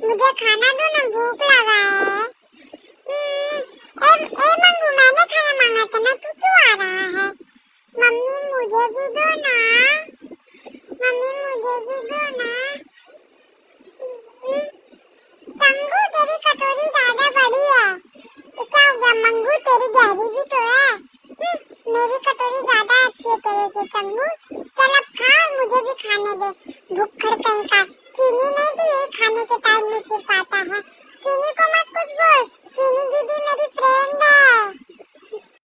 मुझे खाना दो ना, भूख लगा है। ए मंगू, मैंने खाना मांगा था ना, तू क्यों आ रहा है? मम्मी मुझे भी दो ना, मम्मी मुझे भी दो ना। चंगू तेरी कटोरी ज्यादा बड़ी है तो क्या हो गया मंगू, तेरी गहरी भी तो है। मेरी कटोरी ज्यादा अच्छी है तेरे से चंगू। चल अब खा, मुझे भी खाने दे, भूख कहीं का।